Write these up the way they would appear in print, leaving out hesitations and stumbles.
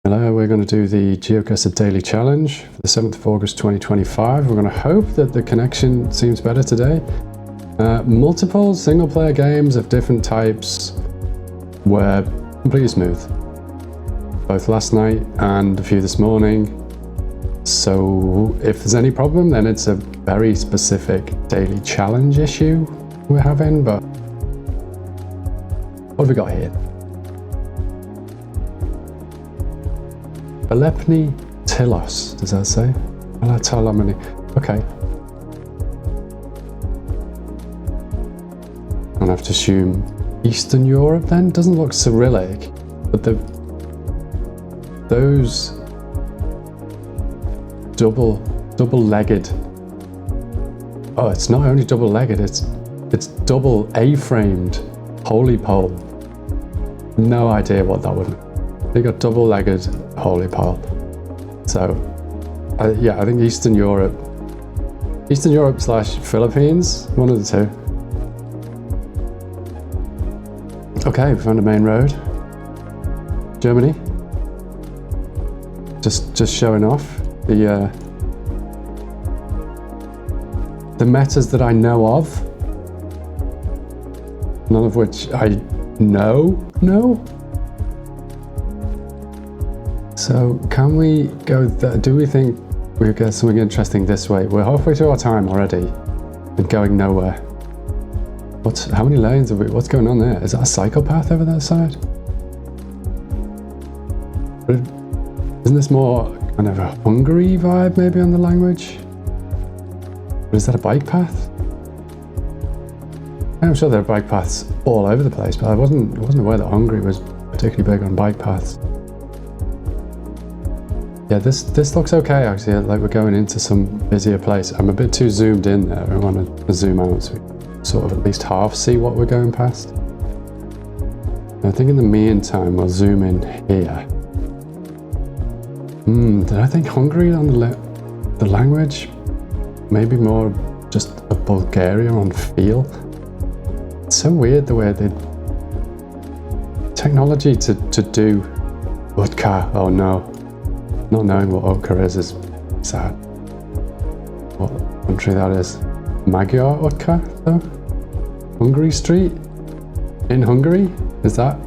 Hello, we're going to do the GeoGuessr Daily Challenge for the 7th of August 2025. We're going to hope that the connection seems better today. Multiple single-player games of different types were completely smooth, both last night and a few this morning. So if there's any problem, then it's a very specific daily challenge issue we're having, but what have we got here? Alepni Tilos, does that say? Alatalamani. Okay. I'll have to assume Eastern Europe then? Doesn't look Cyrillic, but those double-legged. Oh, it's not only double-legged, it's double A-framed holy pole. No idea what that would mean. They got double-legged holy pole. So, yeah, I think Eastern Europe / Philippines, one of the two. Okay, we found a main road. Germany. Just showing off the metas that I know of. None of which I know. So can we go there? Do we think we'll get something interesting this way? We're halfway through our time already and going nowhere. How many lanes have we? What's going on there? Is that a psychopath over that side? Isn't this more kind of a Hungary vibe maybe on the language? Or is that a bike path? I'm sure there are bike paths all over the place, but I wasn't aware that Hungary was particularly big on bike paths. Yeah, this looks okay actually, like we're going into some busier place. I'm a bit too zoomed in there. I want to zoom out so we sort of at least half see what we're going past. I think in the meantime we'll zoom in here. Did I think Hungary on the language? Maybe more just a Bulgaria on feel. It's so weird the way they technology to do Utka. Oh no. Not knowing what Utka is sad. What country that is? Magyar Utka, though? Hungary Street? In Hungary? Is that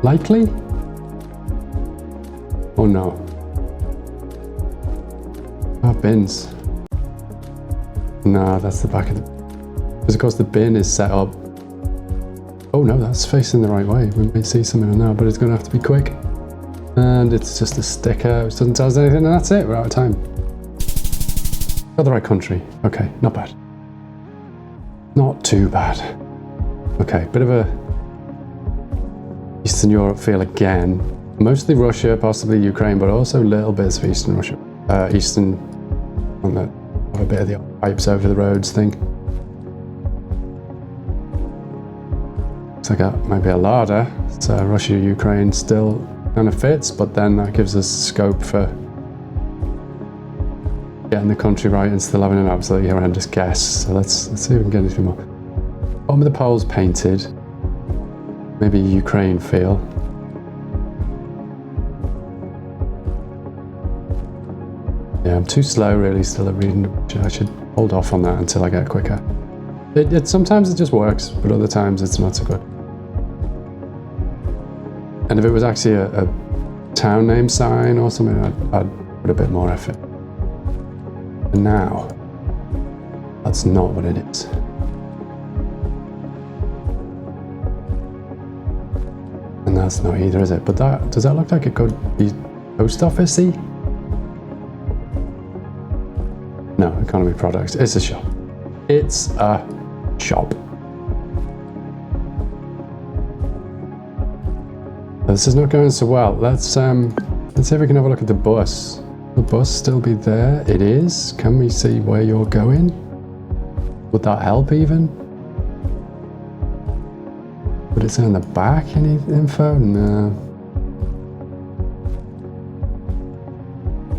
likely? Oh no. Ah, bins. Nah, that's the back of the... Because of course the bin is set up... Oh no, that's facing the right way. We may see something now, but it's going to have to be quick. And it's just a sticker which doesn't tell us anything, and that's it, we're out of time. Got the right country. Okay, not bad. Not too bad. Okay, bit of a Eastern Europe feel again. Mostly Russia, possibly Ukraine, but also little bits of Eastern Russia. Eastern, on a bit of the pipes over the roads thing. Looks like maybe a larder. So Russia, Ukraine still kind of fits, but then that gives us scope for getting the country right and still having an absolutely horrendous guess. So let's see if we can get anything more. Bottom of the pole's painted. Maybe Ukraine feel. Yeah, I'm too slow really still at reading. I should hold off on that until I get quicker. Sometimes it just works, but other times it's not so good. And if it was actually a town name sign or something, I'd put a bit more effort. But now, that's not what it is. And that's not either, is it? But does that look like it could be post office-y? No, economy products. It's a shop. It's a shop. This is not going so well. Let's see if we can have a look at the bus. Will the bus still be there? It is. Can we see where you're going? Would that help even? Would it say on the back any info? No.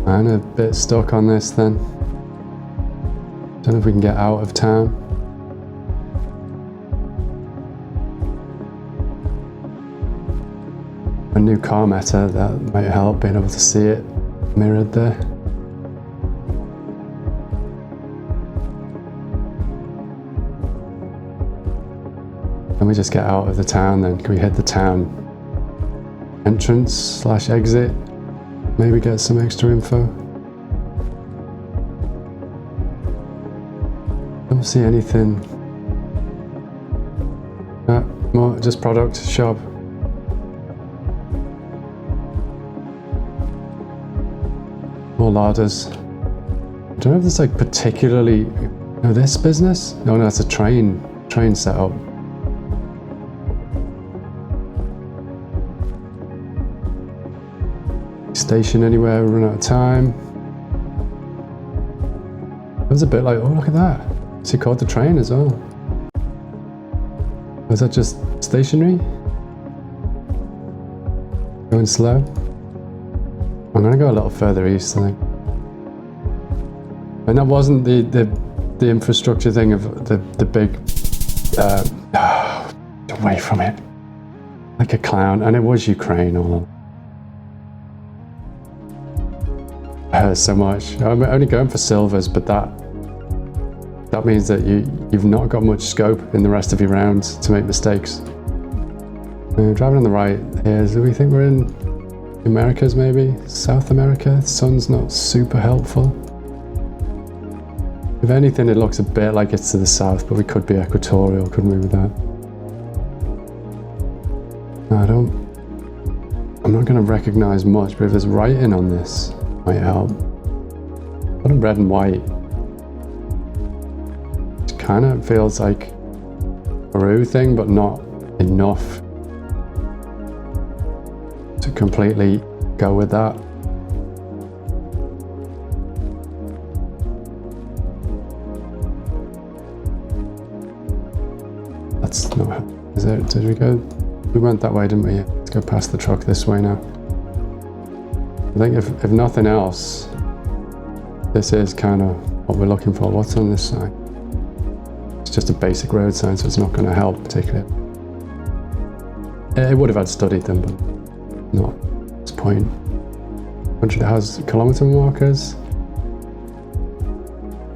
I'm a bit stuck on this then. Don't know if we can get out of town. new car meta, that might help, being able to see it mirrored there. Can we just get out of the town then? Can we hit the town entrance / exit? Maybe get some extra info. Don't see anything. More just product shop. More larders. I don't know if there's like particularly. No, this business? No, that's a train setup. Station anywhere, we run out of time. It was a bit like, oh, look at that. She caught the train as well. Was that just stationary? Going slow? I'm gonna go a little further east, I think. And that wasn't the infrastructure thing of the big away from it. Like a clown, and it was Ukraine all along. It hurts so much. I'm only going for silvers, but that means that you've not got much scope in the rest of your rounds to make mistakes. Driving on the right here, do we think we're in Americas maybe? South America? The sun's not super helpful. If anything, it looks a bit like it's to the south, but we could be equatorial, couldn't we, with that? I'm not going to recognize much, but if there's writing on this, might help. A lot of red and white. It kind of feels like a Peru thing, but not enough to completely go with that. That's not. Is it? Did we go? We went that way, didn't we? Let's go past the truck this way now. I think if nothing else, this is kind of what we're looking for. What's on this side? It's just a basic road sign, so it's not going to help particularly. It would have had studied them, but not at this point. 100 has kilometer markers.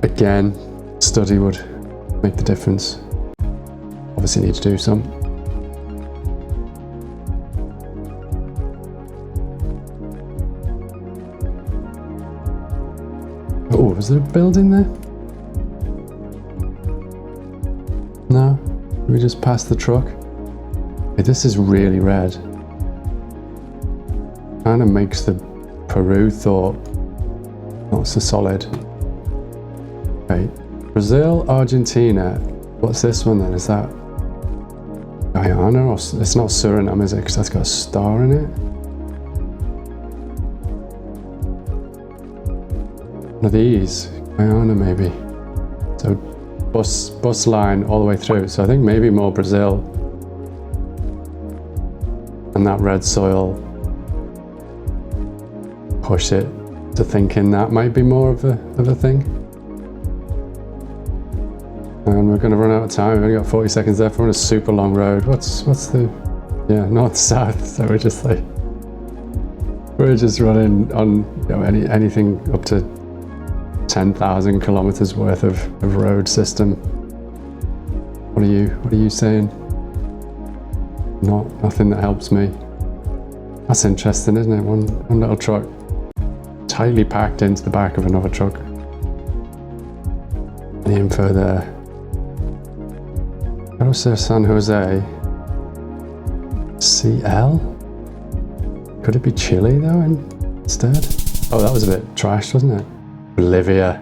Again, study would make the difference. Obviously need to do some. Oh, was there a building there? No, we just passed the truck. Hey, this is really red. Kind of makes the Peru thought not so solid. Okay, Brazil, Argentina. What's this one then? Is that Guyana? Or it's not Suriname, is it? Because that's got a star in it. One of these, Guyana maybe. So bus line all the way through. So I think maybe more Brazil. And that red soil push it to thinking that might be more of a thing. And we're going to run out of time. We've only got 40 seconds left. We're on a super long road. What's the north south? So we're just running on anything up to 10,000 kilometers worth of road system. What are you saying? Nothing that helps me. That's interesting, isn't it? One little truck tightly packed into the back of another truck. Any info there? Grocer San Jose. CL? Could it be Chile though instead? Oh, that was a bit trash, wasn't it? Bolivia.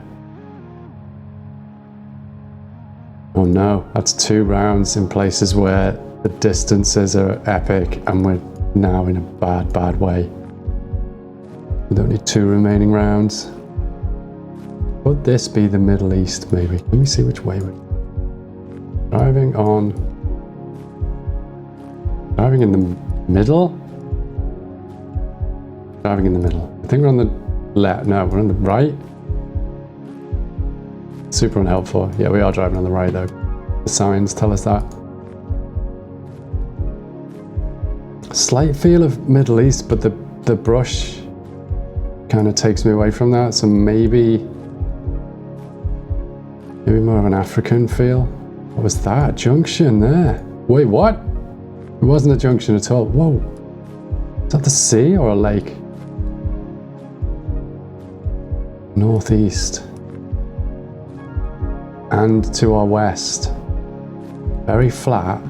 Oh no, that's 2 rounds in places where the distances are epic and we're now in a bad way. We don't need 2 remaining rounds. Would this be the Middle East maybe? Let me see which way we're driving in the middle? Driving in the middle. I think we're on the left. No, we're on the right. Super unhelpful. Yeah, we are driving on the right though. The signs tell us that. Slight feel of Middle East, but the brush kind of takes me away from that. So maybe more of an African feel. What was that? A junction there? Wait, what? It wasn't a junction at all. Whoa. Is that the sea or a lake? Northeast. And to our west. Very flat.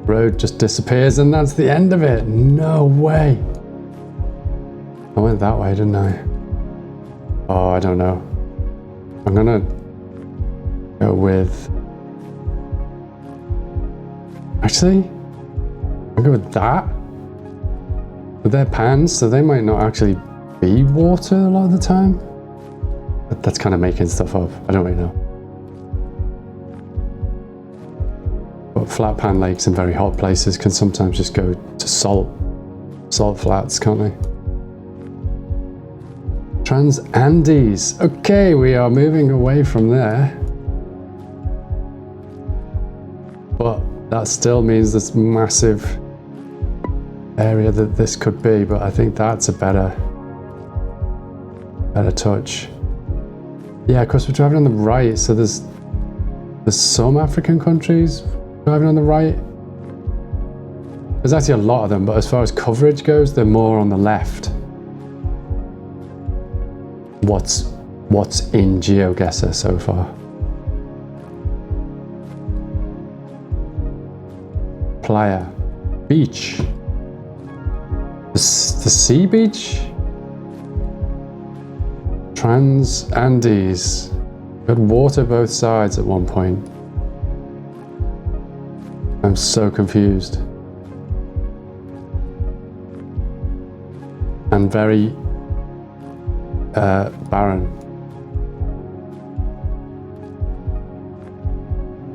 Road just disappears and that's the end of it. No way. I went that way, didn't I? Oh, I don't know. I'm gonna go with... Actually, I'll go with that. But they're pans, so they might not actually be water a lot of the time. But that's kind of making stuff up. I don't really know. But flat pan lakes in very hot places can sometimes just go to salt flats, can't they? Trans-Andes. Okay, we are moving away from there. But that still means this massive area that this could be, but I think that's a better touch. Yeah, of course we're driving on the right, so there's some African countries driving on the right. There's actually a lot of them, but as far as coverage goes, they're more on the left. What's in GeoGuessr so far? Playa. Beach. The sea beach? Trans-Andes. Got water both sides at one point. I'm so confused. And very barren.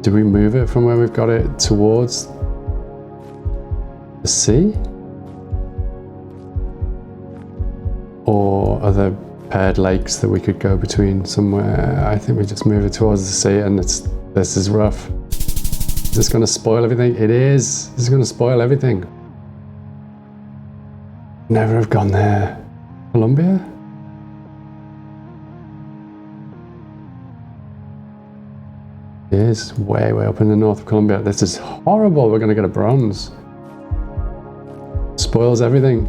Do we move it from where we've got it towards the sea? Or are there paired lakes that we could go between somewhere? I think we just move it towards the sea, and this is rough. Is this going to spoil everything? It is. This is going to spoil everything. Never have gone there. Colombia? It is way up in the north of Colombia. This is horrible. We're going to get a bronze. Spoils everything.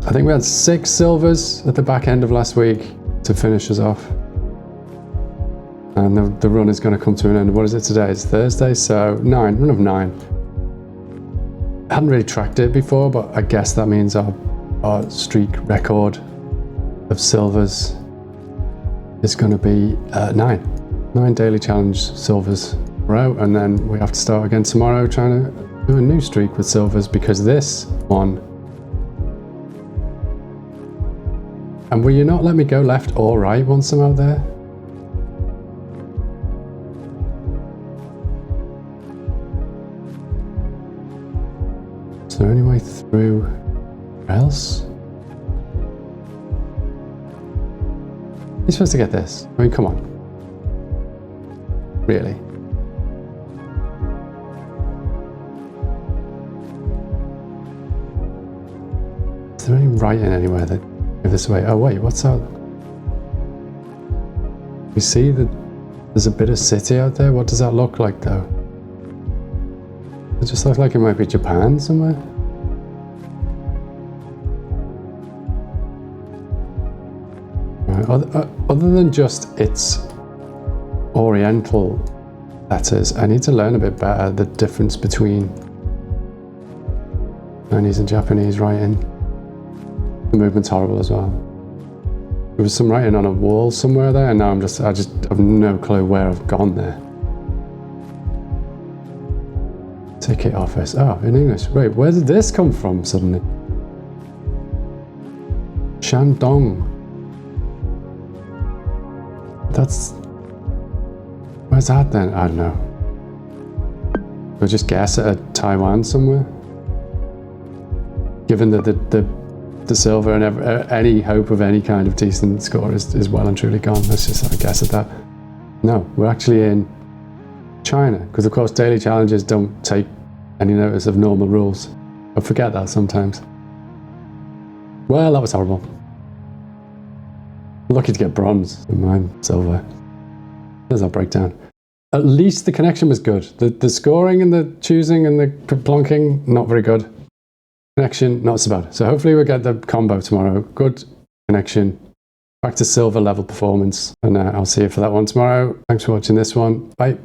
I think we had 6 silvers at the back end of last week to finish us off. And the run is going to come to an end. What is it today? It's Thursday, so run of 9. I hadn't really tracked it before, but I guess that means our streak record of silvers is going to be 9. 9 daily challenge silvers we're out, and then we have to start again tomorrow trying to do a new streak with silvers, because this one... And will you not let me go left or right once I'm out there? Is there any way through? Where else? You're supposed to get this. I mean, come on. Really? Is there any writing anywhere that give this away? Oh wait, what's that? We see that there's a bit of city out there. What does that look like though? It just looks like it might be Japan somewhere. Right. Other than just its Oriental letters, I need to learn a bit better the difference between Chinese and Japanese writing. The movement's horrible as well. There was some writing on a wall somewhere there, and now I just have no clue where I've gone there. Ticket office. Oh, in English. Wait, where did this come from suddenly? Shandong. That's... Where's that then? I don't know. We'll just guess at Taiwan somewhere. Given that the silver and any hope of any kind of decent score is well and truly gone. Let's just have a guess at that. No, we're actually in China, because of course daily challenges don't take any notice of normal rules. I forget that sometimes. Well, that was horrible. Lucky to get bronze. Mine, silver. There's our breakdown. At least the connection was good. The scoring and the choosing and the plonking, not very good. Connection, not so bad. So hopefully we'll get the combo tomorrow. Good connection. Back to silver level performance. And I'll see you for that one tomorrow. Thanks for watching this one. Bye.